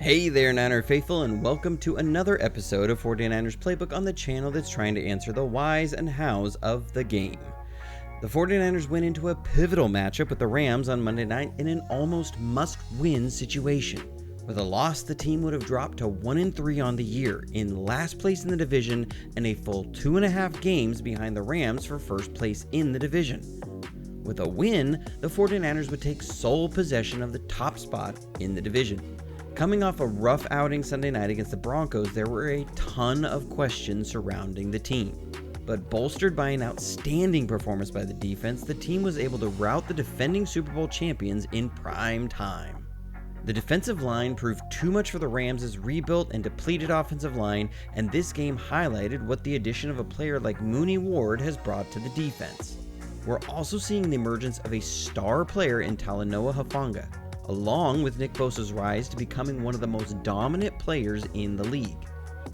Hey there, Niner Faithful, and welcome to another episode of 49ers Playbook on the channel that's trying to answer the whys and hows of the game. The 49ers went into a pivotal matchup with the Rams on Monday night in an almost must-win situation. With a loss, the team would have dropped to 1-3 on the year, in last place in the division and a full 2.5 games behind the Rams for first place in the division. With a win, the 49ers would take sole possession of the top spot in the division. Coming off a rough outing Sunday night against the Broncos, there were a ton of questions surrounding the team. But bolstered by an outstanding performance by the defense, the team was able to rout the defending Super Bowl champions in prime time. The defensive line proved too much for the Rams' rebuilt and depleted offensive line, and this game highlighted what the addition of a player like Mooney Ward has brought to the defense. We're also seeing the emergence of a star player in Talanoa Hufanga, along with Nick Bosa's rise to becoming one of the most dominant players in the league.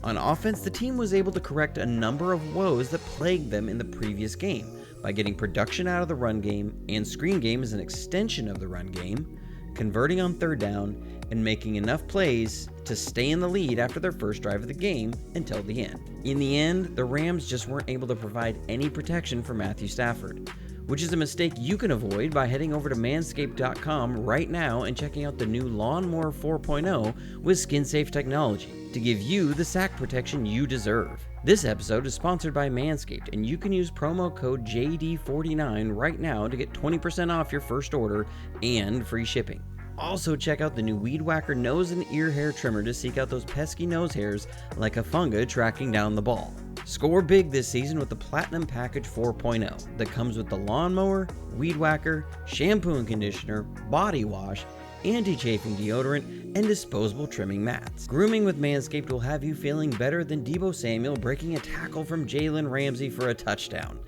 On offense, the team was able to correct a number of woes that plagued them in the previous game by getting production out of the run game and screen game as an extension of the run game, converting on third down, and making enough plays to stay in the lead after their first drive of the game until the end. In the end, the Rams just weren't able to provide any protection for Matthew Stafford, which is a mistake you can avoid by heading over to manscaped.com right now and checking out the new Lawnmower 4.0 with skin-safe technology to give you the sack protection you deserve. This episode is sponsored by Manscaped, and you can use promo code JD49 right now to get 20% off your first order and free shipping. Also, check out the new Weed Whacker nose and ear hair trimmer to seek out those pesky nose hairs like a funga tracking down the ball. Score big this season with the Platinum Package 4.0 that comes with the lawnmower, weed whacker, shampoo and conditioner, body wash, anti-chafing deodorant, and disposable trimming mats. Grooming with Manscaped will have you feeling better than Deebo Samuel breaking a tackle from Jalen Ramsey for a touchdown.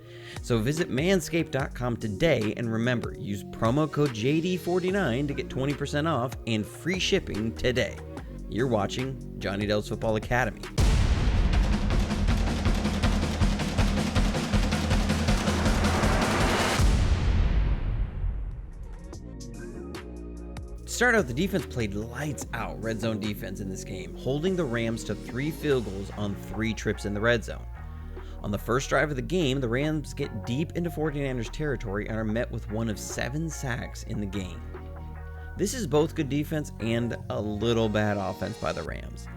So visit manscaped.com today, and remember, use promo code JD49 to get 20% off and free shipping today. You're watching Johnny Dell's Football Academy. To start out, the defense played lights out red zone defense in this game, holding the Rams to 3 field goals on 3 trips in the red zone. On the first drive of the game, the Rams get deep into 49ers territory and are met with one of 7 sacks in the game. This is both good defense and a little bad offense by the Rams.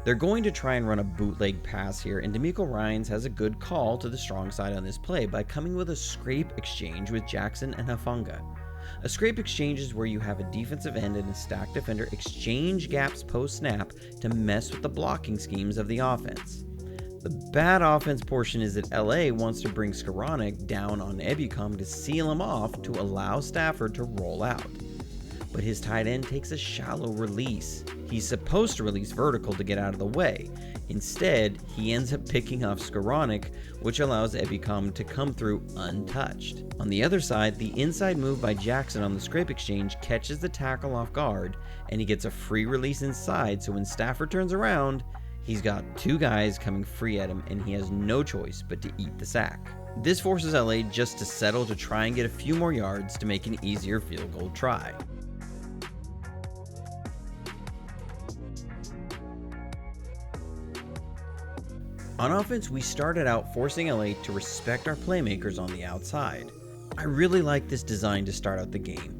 They're going to try and run a bootleg pass here, and DeMeco Ryans has a good call to the strong side on this play by coming with a scrape exchange with Jackson and Hufanga. A scrape exchange is where you have a defensive end and a stacked defender exchange gaps post-snap to mess with the blocking schemes of the offense. The bad offense portion is that LA wants to bring Skowronek down on Ebukam to seal him off to allow Stafford to roll out. But his tight end takes a shallow release. He's supposed to release vertical to get out of the way. Instead, he ends up picking off Skowronek, which allows Ebukam to come through untouched. On the other side, the inside move by Jackson on the scrape exchange catches the tackle off guard, and he gets a free release inside, so when Stafford turns around, he's got 2 guys coming free at him, and he has no choice but to eat the sack. This forces LA just to settle to try and get a few more yards to make an easier field goal try. On offense, we started out forcing LA to respect our playmakers on the outside. I really like this design to start out the game.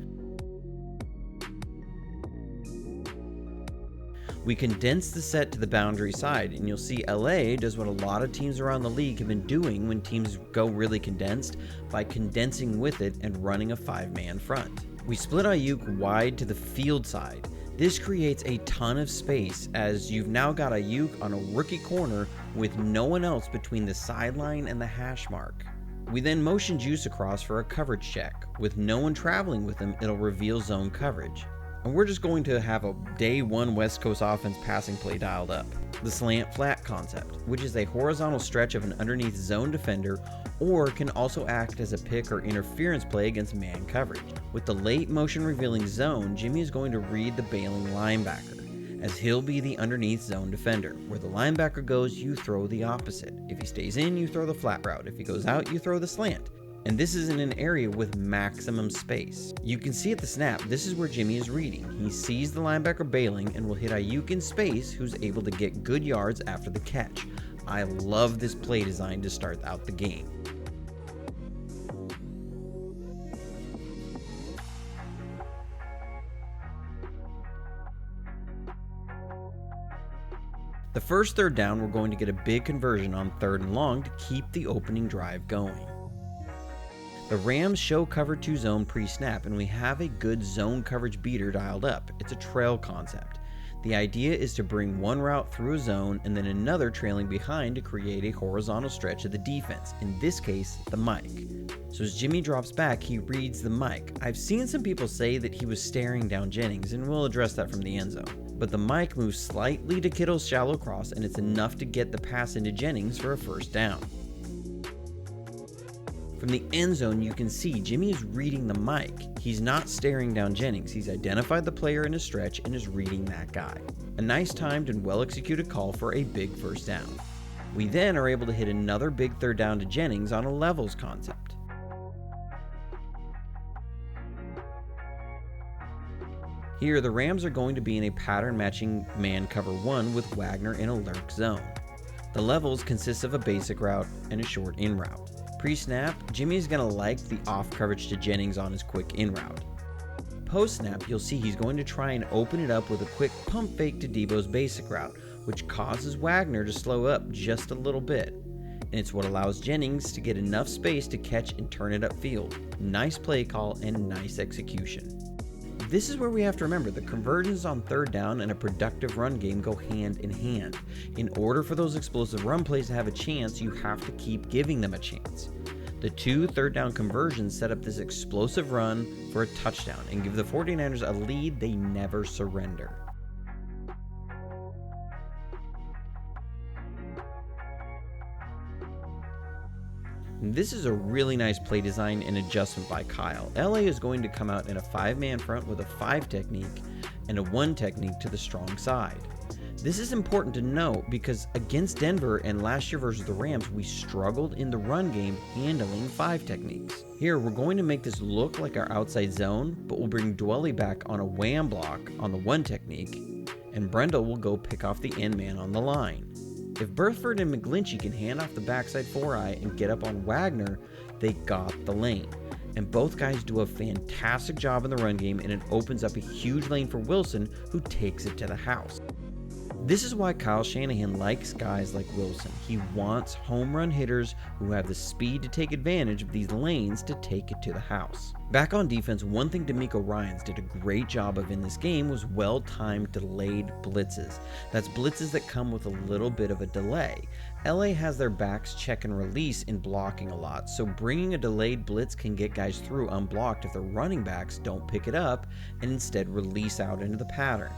We condense the set to the boundary side, and you'll see LA does what a lot of teams around the league have been doing when teams go really condensed by condensing with it and running a 5-man front. We split Ayuk wide to the field side. This creates a ton of space as you've now got Ayuk on a rookie corner with no one else between the sideline and the hash mark. We then motion Juice across for a coverage check. With no one traveling with him, it'll reveal zone coverage. And we're just going to have a day 1 West Coast offense passing play dialed up. The slant flat concept, which is a horizontal stretch of an underneath zone defender, or can also act as a pick or interference play against man coverage. With the late motion revealing zone, Jimmy is going to read the bailing linebacker, as he'll be the underneath zone defender. Where the linebacker goes, you throw the opposite. If he stays in, you throw the flat route. If he goes out, you throw the slant. and this is in an area with maximum space. You can see at the snap, this is where Jimmy is reading. He sees the linebacker bailing and will hit Ayuk in space, who's able to get good yards after the catch. I love this play design to start out the game. The first third down, we're going to get a big conversion on 3rd and long to keep the opening drive going. The Rams show cover 2 zone pre-snap, and we have a good zone coverage beater dialed up. It's a trail concept. The idea is to bring one route through a zone and then another trailing behind to create a horizontal stretch of the defense, in this case, the Mike. So as Jimmy drops back, he reads the Mike. I've seen some people say that he was staring down Jennings, and we'll address that from the end zone. But the Mike moves slightly to Kittle's shallow cross, and it's enough to get the pass into Jennings for a first down. From the end zone, you can see Jimmy is reading the Mike. He's not staring down Jennings. He's identified the player in a stretch and is reading that guy. A nice timed and well executed call for a big first down. We then are able to hit another big third down to Jennings on a levels concept. Here, the Rams are going to be in a pattern matching man cover 1 with Wagner in a lurk zone. The levels consist of a basic route and a short in route. Pre-snap, Jimmy is going to like the off coverage to Jennings on his quick in route. Post-snap, you'll see he's going to try and open it up with a quick pump fake to Deebo's basic route, which causes Wagner to slow up just a little bit. And it's what allows Jennings to get enough space to catch and turn it upfield. Nice play call and nice execution. This is where we have to remember the conversions on 3rd down and a productive run game go hand in hand. In order for those explosive run plays to have a chance, you have to keep giving them a chance. The 2 3rd down conversions set up this explosive run for a touchdown and give the 49ers a lead they never surrender. This is a really nice play design and adjustment by Kyle. LA is going to come out in a 5-man front with a 5 technique and a 1 technique to the strong side. This is important to note because against Denver and last year versus the Rams, we struggled in the run game handling 5 techniques. Here, we're going to make this look like our outside zone, but we'll bring Dwelly back on a wham block on the 1 technique, and Brendel will go pick off the end man on the line. If Burford and McGlinchey can hand off the backside 4-eye and get up on Wagner, they got the lane. And both guys do a fantastic job in the run game, and it opens up a huge lane for Wilson, who takes it to the house. This is why Kyle Shanahan likes guys like Wilson. He wants home run hitters who have the speed to take advantage of these lanes to take it to the house. Back on defense, one thing DeMeco Ryans did a great job of in this game was well-timed delayed blitzes. That's blitzes that come with a little bit of a delay. LA has their backs check and release in blocking a lot, so bringing a delayed blitz can get guys through unblocked if the running backs don't pick it up and instead release out into the pattern.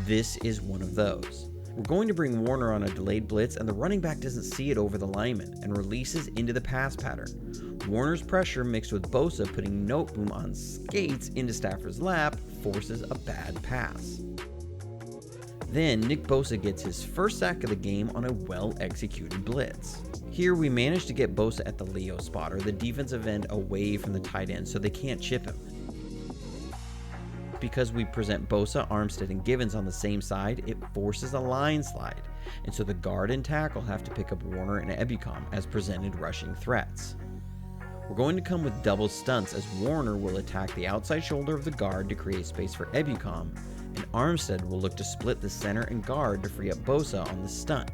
This is one of those. We're going to bring Warner on a delayed blitz, and the running back doesn't see it over the lineman and releases into the pass pattern. Warner's pressure mixed with Bosa putting Noteboom on skates into Stafford's lap forces a bad pass. Then Nick Bosa gets his first sack of the game on a well-executed blitz. Here we manage to get Bosa at the Leo spot, or the defensive end, away from the tight end so they can't chip him. Because we present Bosa, Armstead, and Givens on the same side, it forces a line slide, and so the guard and tackle have to pick up Warner and Ebukam as presented rushing threats. We're going to come with double stunts as Warner will attack the outside shoulder of the guard to create space for Ebukam, and Armstead will look to split the center and guard to free up Bosa on the stunt,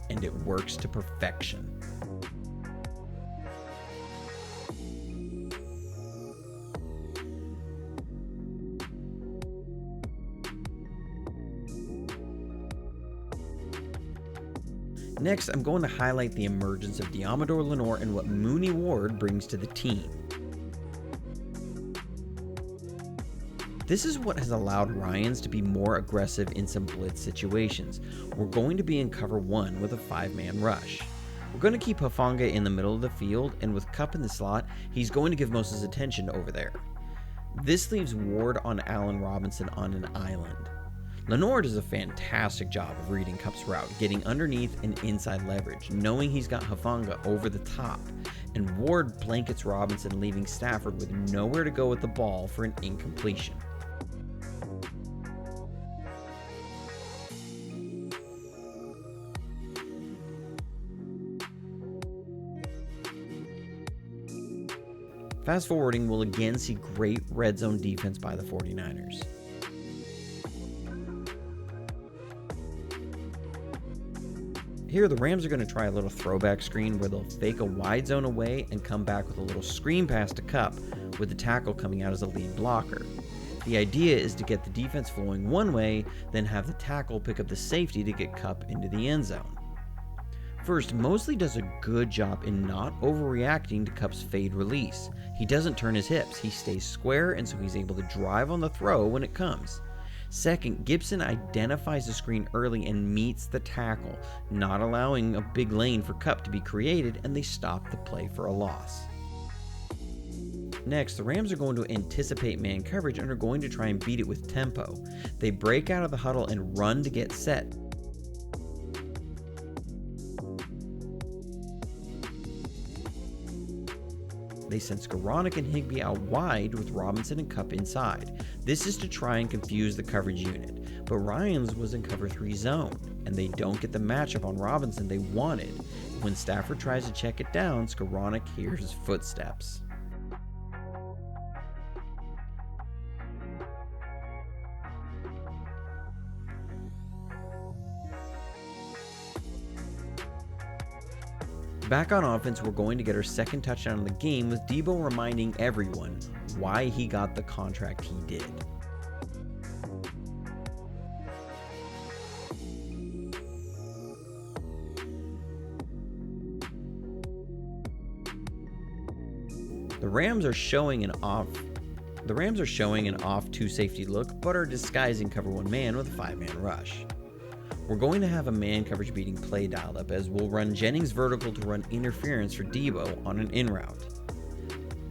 and it works to perfection. Next, I'm going to highlight the emergence of Deommodore Lenoir and what Mooney Ward brings to the team. This is what has allowed Ryans to be more aggressive in some blitz situations. We're going to be in cover 1 with a 5-man rush. We're going to keep Hufanga in the middle of the field, and with Kupp in the slot, he's going to give most of his attention over there. This leaves Ward on Allen Robinson on an island. Lenoir does a fantastic job of reading Kupp's route, getting underneath and inside leverage, knowing he's got Hufanga over the top, and Ward blankets Robinson, leaving Stafford with nowhere to go with the ball for an incompletion. Fast forwarding, we'll again see great red zone defense by the 49ers. Here, the Rams are going to try a little throwback screen where they'll fake a wide zone away and come back with a little screen pass to Kupp, with the tackle coming out as a lead blocker. The idea is to get the defense flowing one way, then have the tackle pick up the safety to get Kupp into the end zone. First, Mosley does a good job in not overreacting to Kupp's fade release. He doesn't turn his hips, he stays square, and so he's able to drive on the throw when it comes. Second, Gibson identifies the screen early and meets the tackle, not allowing a big lane for Kupp to be created, and they stop the play for a loss. Next, the Rams are going to anticipate man coverage and are going to try and beat it with tempo. They break out of the huddle and run to get set. They send Skoranek and Higbee out wide with Robinson and Kupp inside. This is to try and confuse the coverage unit, but Ryans was in cover 3 zone, and they don't get the matchup on Robinson they wanted. When Stafford tries to check it down, Skoranek hears footsteps. Back on offense, we're going to get our second touchdown of the game, with Deebo reminding everyone why he got the contract he did. The Rams are showing an off 2 safety look, but are disguising cover 1 man with a 5-man rush. We're going to have a man coverage beating play dialed up, as we'll run Jennings vertical to run interference for Deebo on an in route.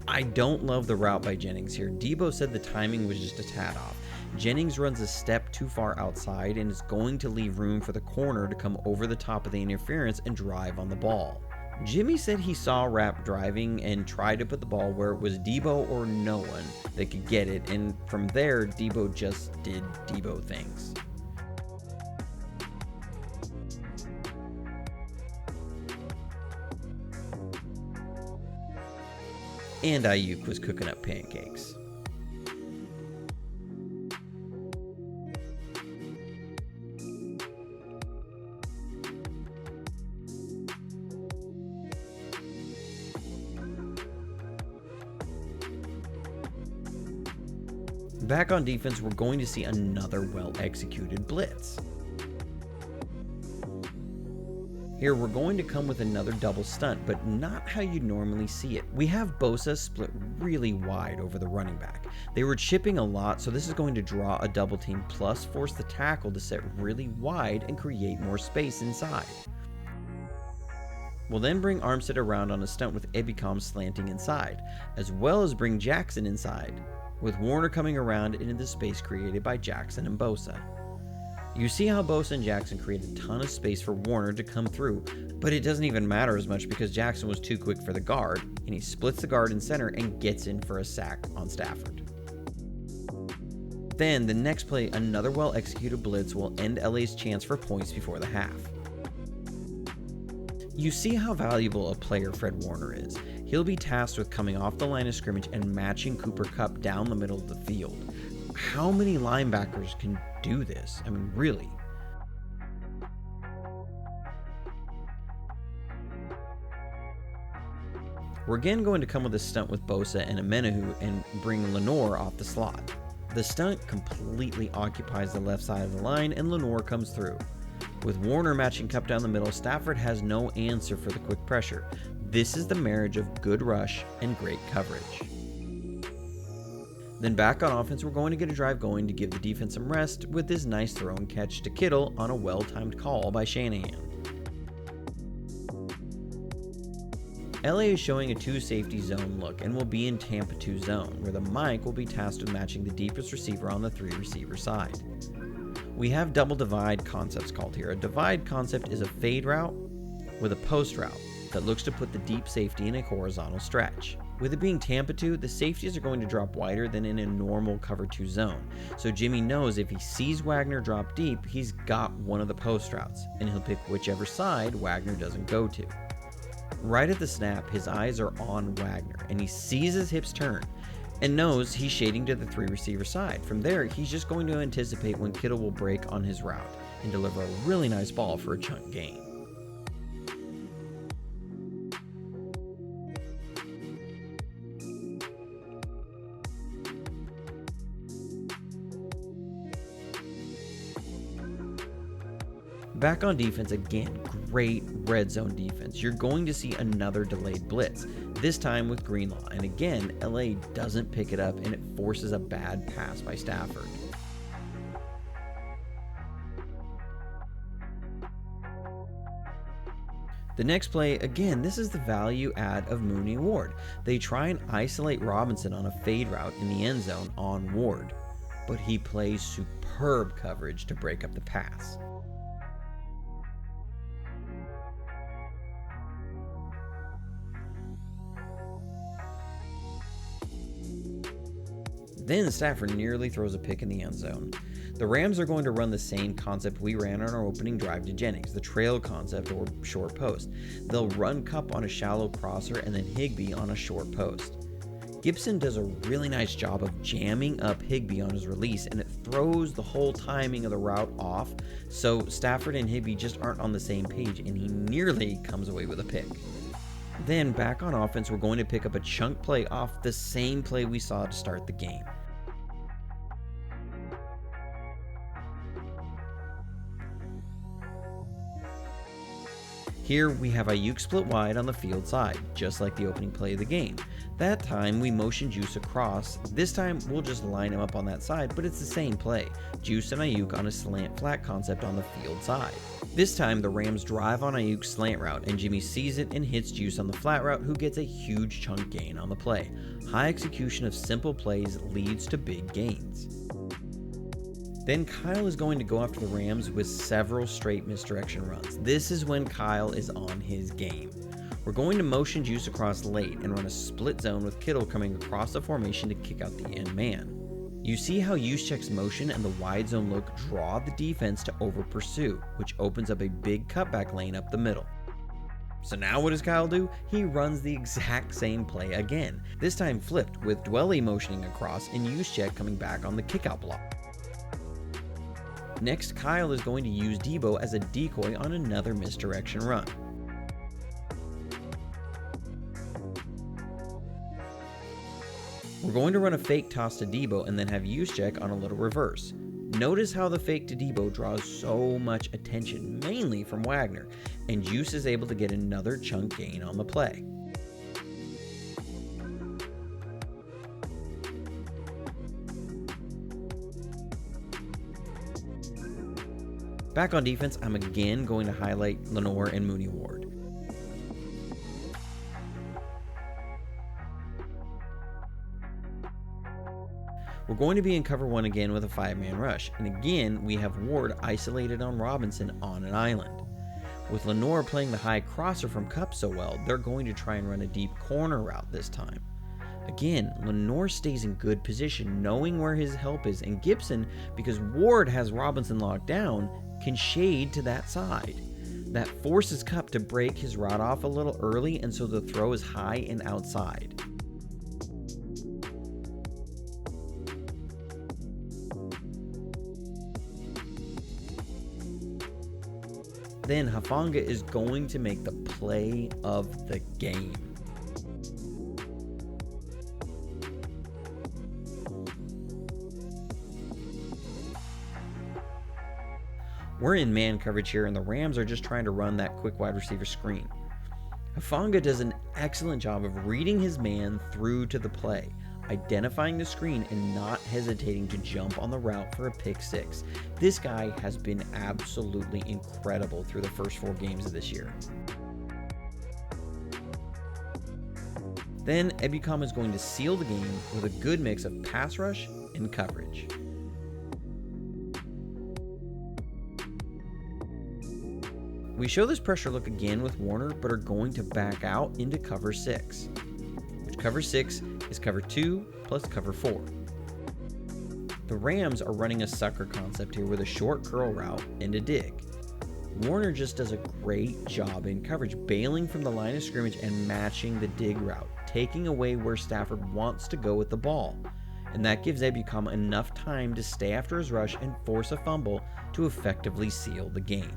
I don't love the route by Jennings here. Deebo said the timing was just a tad off. Jennings runs a step too far outside and is going to leave room for the corner to come over the top of the interference and drive on the ball. Jimmy said he saw Rapp driving and tried to put the ball where it was Deebo or no one that could get it, and from there, Deebo just did Deebo things. And Ayuk was cooking up pancakes. Back on defense, we're going to see another well-executed blitz. Here, we're going to come with another double stunt, but not how you'd normally see it. We have Bosa split really wide over the running back. They were chipping a lot, so this is going to draw a double team plus force the tackle to set really wide and create more space inside. We'll then bring Armstead around on a stunt with Ebicom slanting inside, as well as bring Jackson inside, with Warner coming around into the space created by Jackson and Bosa. You see how Bosa and Jackson create a ton of space for Warner to come through, but it doesn't even matter as much because Jackson was too quick for the guard, and he splits the guard in center and gets in for a sack on Stafford. Then, the next play, another well-executed blitz will end LA's chance for points before the half. You see how valuable a player Fred Warner is. He'll be tasked with coming off the line of scrimmage and matching Cooper Kupp down the middle of the field. How many linebackers can do this? I mean, really. We're again going to come with a stunt with Bosa and Amenahu and bring Lenore off the slot. The stunt completely occupies the left side of the line and Lenore comes through. With Warner matching Kupp down the middle, Stafford has no answer for the quick pressure. This is the marriage of good rush and great coverage. Then back on offense, we're going to get a drive going to give the defense some rest with this nice throw and catch to Kittle on a well-timed call by Shanahan. LA is showing a 2 safety zone look and will be in Tampa 2 zone, where the Mike will be tasked with matching the deepest receiver on the 3 receiver side. We have double divide concepts called here. A divide concept is a fade route with a post route. that looks to put the deep safety in a horizontal stretch. With it being Tampa 2, the safeties are going to drop wider than in a normal cover 2 zone, so Jimmy knows if he sees Wagner drop deep, he's got one of the post routes, and he'll pick whichever side Wagner doesn't go to. Right at the snap, his eyes are on Wagner, and he sees his hips turn, and knows he's shading to the 3 receiver side. From there, he's just going to anticipate when Kittle will break on his route, and deliver a really nice ball for a chunk gain. Back on defense again, great red zone defense. You're going to see another delayed blitz, this time with Greenlaw, and again, LA doesn't pick it up and it forces a bad pass by Stafford. The next play, again, this is the value add of Mooney and Ward. They try and isolate Robinson on a fade route in the end zone on Ward, but he plays superb coverage to break up the pass. Then Stafford nearly throws a pick in the end zone. The Rams are going to run the same concept we ran on our opening drive to Jennings, the trail concept or short post. They'll run Kupp on a shallow crosser and then Higbee on a short post. Gibson does a really nice job of jamming up Higbee on his release, and it throws the whole timing of the route off, so Stafford and Higbee just aren't on the same page, and he nearly comes away with a pick. Then back on offense, we're going to pick up a chunk play off the same play we saw to start the game. Here we have Ayuk split wide on the field side, just like the opening play of the game. That time we motion Juice across. This time we'll just line him up on that side, but it's the same play. Juice and Ayuk on a slant flat concept on the field side. This time the Rams drive on Ayuk's slant route and Jimmy sees it and hits Juice on the flat route, who gets a huge chunk gain on the play. High execution of simple plays leads to big gains. Then Kyle is going to go after the Rams with several straight misdirection runs. This is when Kyle is on his game. We're going to motion Juice across late and run a split zone with Kittle coming across the formation to kick out the end man. You see how Juszczyk's motion and the wide zone look draw the defense to over pursue, which opens up a big cutback lane up the middle. So now what does Kyle do? He runs the exact same play again, this time flipped with Dwelly motioning across and Juszczyk coming back on the kickout block. Next, Kyle is going to use Deebo as a decoy on another misdirection run. We're going to run a fake toss to Deebo and then have Juszczyk on a little reverse. Notice how the fake to Deebo draws so much attention, mainly from Wagner, and Juice is able to get another chunk gain on the play. Back on defense, I'm again going to highlight Lenoir and Mooney Ward. We're going to be in cover 1 again with a 5-man rush, and again we have Ward isolated on Robinson on an island. With Lenoir playing the high crosser from Kupp so well, they're going to try and run a deep corner route this time. Again, Lenoir stays in good position, knowing where his help is, and Gibson, because Ward has Robinson locked down, can shade to that side. That forces Kupp to break his route off a little early, and so the throw is high and outside. Then Hufanga is going to make the play of the game. We're in man coverage here, and the Rams are just trying to run that quick wide receiver screen. Hufanga does an excellent job of reading his man through to the play, identifying the screen and not hesitating to jump on the route for a pick six. This guy has been absolutely incredible through the first 4 games of this year. Then Ebukam is going to seal the game with a good mix of pass rush and coverage. We show this pressure look again with Warner, but are going to back out into cover 6. Which cover 6 is cover 2 plus cover 4. The Rams are running a sucker concept here with a short curl route and a dig. Warner just does a great job in coverage, bailing from the line of scrimmage and matching the dig route, taking away where Stafford wants to go with the ball. And that gives Ebukam enough time to stay after his rush and force a fumble to effectively seal the game.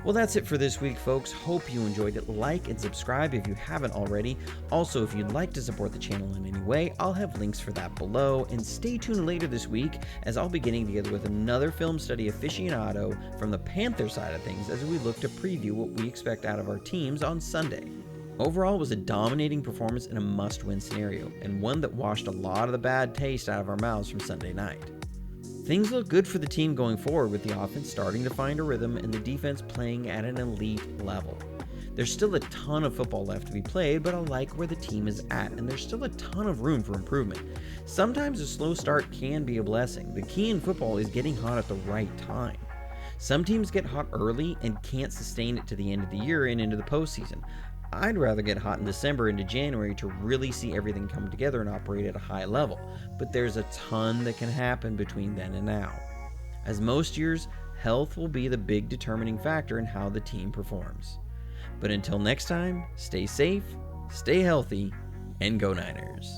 Well, that's it for this week, folks. Hope you enjoyed it. Like and subscribe if you haven't already. Also, if you'd like to support the channel in any way, I'll have links for that below. And stay tuned later this week as I'll be getting together with another film study aficionado from the Panther side of things as we look to preview what we expect out of our teams on Sunday. Overall, it was a dominating performance in a must-win scenario, and one that washed a lot of the bad taste out of our mouths from Sunday night. Things look good for the team going forward, with the offense starting to find a rhythm and the defense playing at an elite level. There's still a ton of football left to be played, but I like where the team is at, and there's still a ton of room for improvement. Sometimes a slow start can be a blessing. The key in football is getting hot at the right time. Some teams get hot early and can't sustain it to the end of the year and into the postseason. I'd rather get hot in December into January to really see everything come together and operate at a high level, but there's a ton that can happen between then and now. As most years, health will be the big determining factor in how the team performs. But until next time, stay safe, stay healthy, and go Niners.